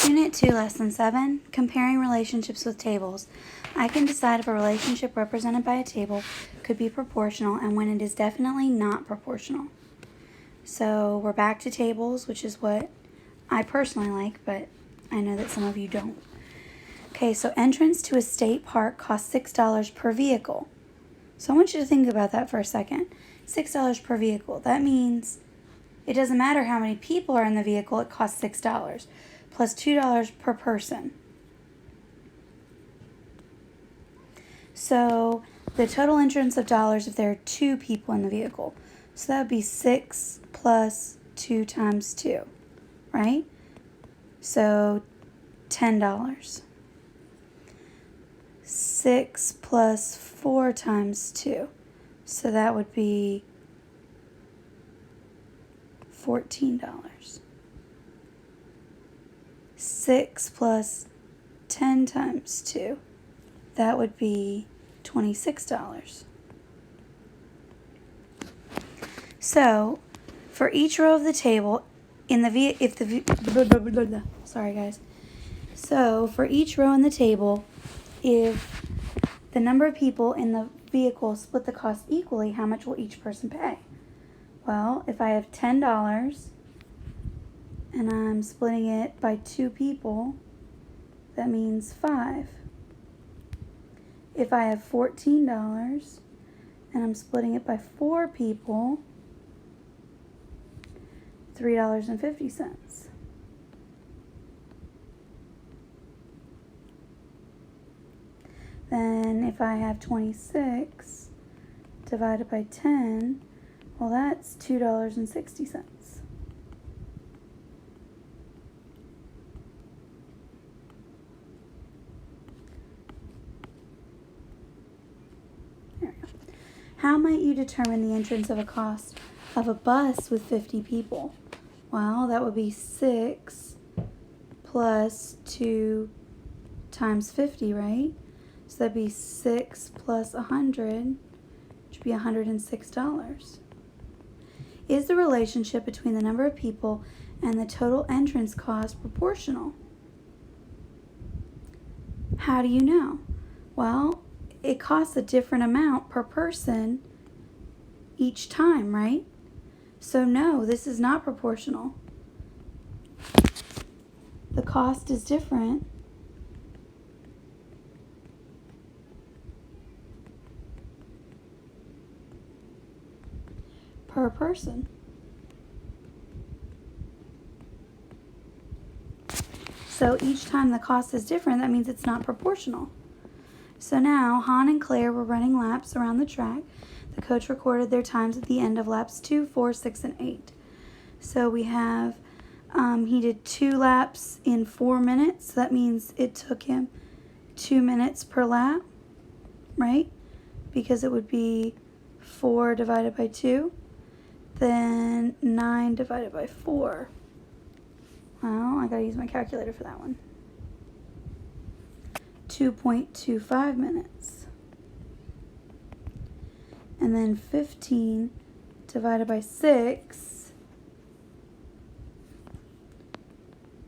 Unit 2, Lesson 7, Comparing Relationships with Tables. I can decide if a relationship represented by a table could be proportional and when it is definitely not proportional. So we're back to tables, which is what I personally like, but I know that some of you don't. Okay, so entrance to a state park costs $6 per vehicle. So I want you to think about that for a second. $6 per vehicle. That means it doesn't matter how many people are in the vehicle, it costs $6 plus $2 per person. So the total entrance of dollars if there are 2 people in the vehicle. So that would be 6 plus 2 times 2, right? So $10. 6 plus 4 times 2. So that would be $14. 6 plus 10 times 2. That would be $26. So, for each row of the table, sorry guys. So, for each row in the table, if the number of people in the vehicle split the cost equally, how much will each person pay? Well, if I have $10 and I'm splitting it by 2 people, that means 5. If I have $14 and I'm splitting it by 4 people, $3.50. Then if I have 26 divided by 10, well, that's $2.60. There we go. How might you determine the entrance of a cost of a bus with 50 people? Well, that would be 6 plus 2 times 50, right? So that'd be 6 plus 100, which would be $106. Is the relationship between the number of people and the total entrance cost proportional? How do you know? Well, it costs a different amount per person each time, right? So no, this is not proportional. The cost is different. Per person. So each time the cost is different, that means it's not proportional. So now Han and Claire were running laps around the track. The coach recorded their times at the end of laps 2, 4, 6, and 8. So we have, he did 2 laps in 4 minutes. So that means it took him 2 minutes per lap, right? Because it would be 4 divided by 2. Then 9 divided by 4. Well, I gotta use my calculator for that one. 2.25 minutes. And then 15 divided by 6.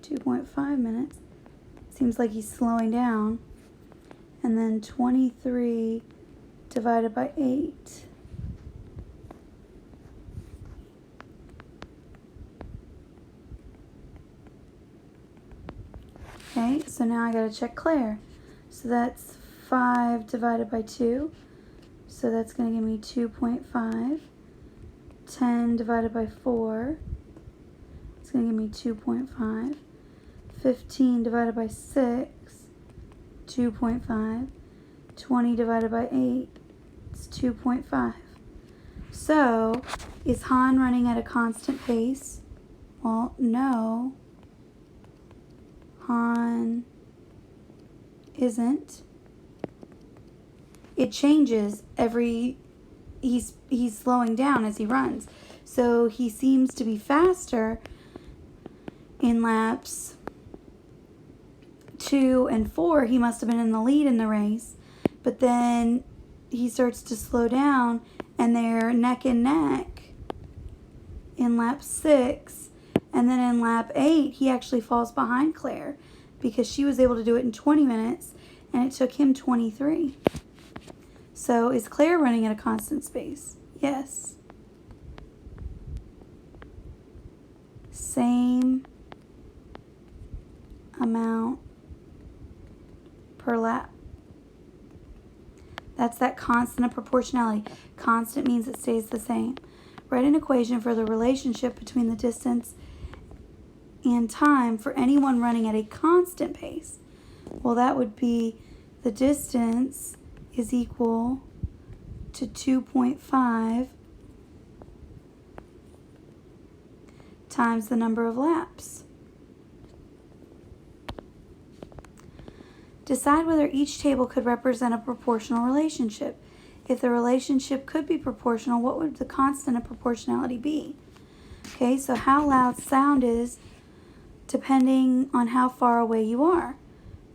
2.5 minutes. Seems like he's slowing down. And then 23 divided by 8. Okay, so now I gotta check Claire. So that's 5 divided by 2. So that's gonna give me 2.5. 10 divided by 4. It's gonna give me 2.5. 15 divided by 6. 2.5. 20 divided by 8. It's 2.5. So, is Han running at a constant pace? Well, no. Han isn't. It changes he's slowing down as he runs. So he seems to be faster in laps 2 and 4. He must have been in the lead in the race. But then he starts to slow down and they're neck and neck in lap 6. And then in lap 8, he actually falls behind Claire because she was able to do it in 20 minutes and it took him 23. So is Claire running at a constant pace? Yes. Same amount per lap. That's that constant of proportionality. Constant means it stays the same. Write an equation for the relationship between the distance and time for anyone running at a constant pace. Well, that would be the distance is equal to 2.5 times the number of laps. Decide whether each table could represent a proportional relationship. If the relationship could be proportional, what would the constant of proportionality be? Okay, so how loud sound is depending on how far away you are.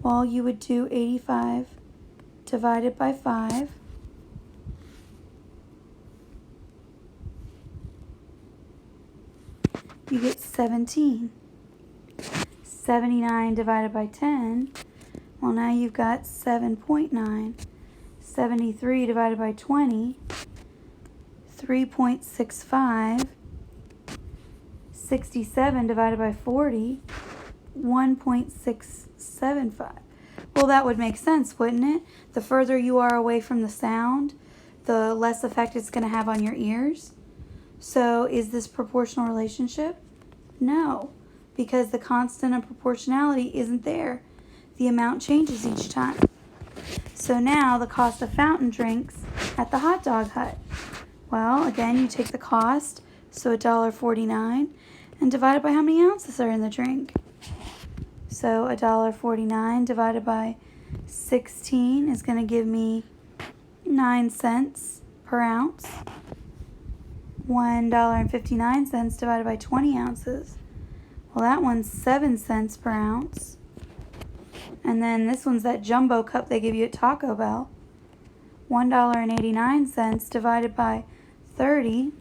Well, you would do 85 divided by 5. You get 17. 79 divided by 10. Well, now you've got 7.9. 73 divided by 20. 3.65. 67 divided by 40. 1.675. Well, that would make sense, wouldn't it? The further you are away from the sound, the less effect it's going to have on your ears. So is this proportional relationship? No, because the constant of proportionality isn't there. The amount changes each time. So now the cost of fountain drinks at the hot dog hut. Well, again, you take the cost, so $1.49, and divide it by how many ounces are in the drink. So $1.49 divided by 16 is going to give me 9 cents per ounce. $1.59 divided by 20 ounces. Well, that one's 7 cents per ounce. And then this one's that jumbo cup they give you at Taco Bell. $1.89 divided by 30.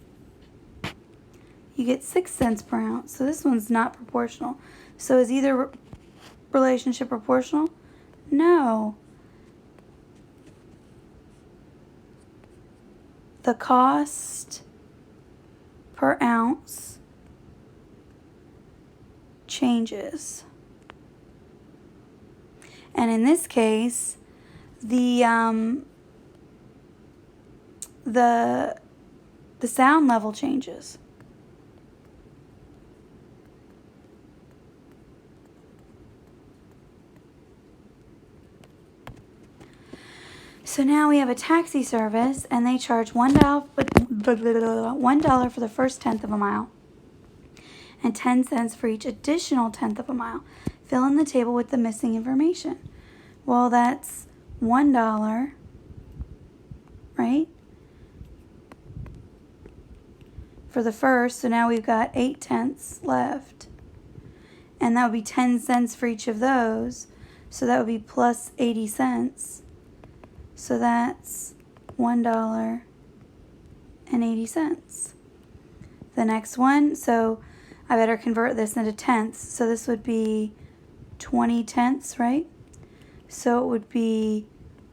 You get 6 cents per ounce. So this one's not proportional. So is either relationship proportional? No. The cost per ounce changes. And in this case, the sound level changes. So now we have a taxi service, and they charge $1 for the first tenth of a mile, and 10 cents for each additional tenth of a mile. Fill in the table with the missing information. Well, that's $1, right? For the first, so now we've got 8 tenths left. And that would be 10 cents for each of those. So that would be plus 80 cents. So that's $1.80. The next one, so I better convert this into tenths. So this would be 20 tenths, right? So it would be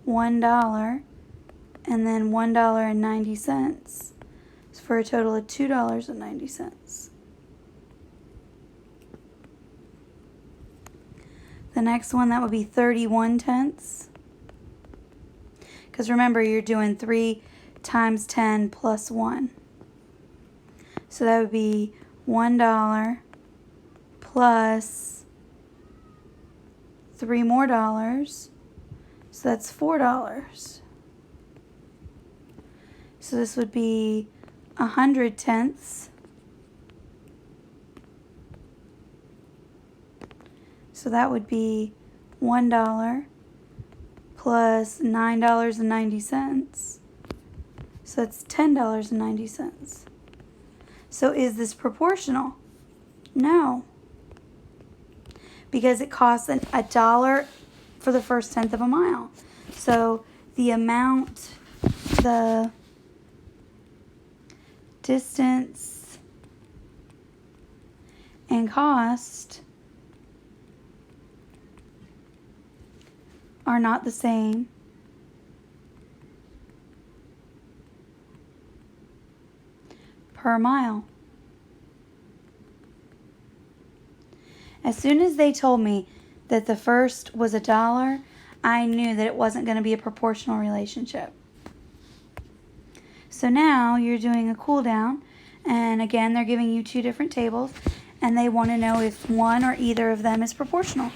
$1 and then $1.90 for a total of $2.90. The next one, that would be 31 tenths. Because remember, you're doing 3 times 10 plus 1. So that would be $1 plus 3 more dollars. So that's $4. So this would be 100 tenths. So that would be $1 plus $9.90. So that's $10.90. So is this proportional? No. Because it costs $1 for the first tenth of a mile. So the amount, the distance and cost are not the same, per mile. As soon as they told me that the first was $1, I knew that it wasn't going to be a proportional relationship. So now you're doing a cool down, and again they're giving you two different tables, and they want to know if one or either of them is proportional.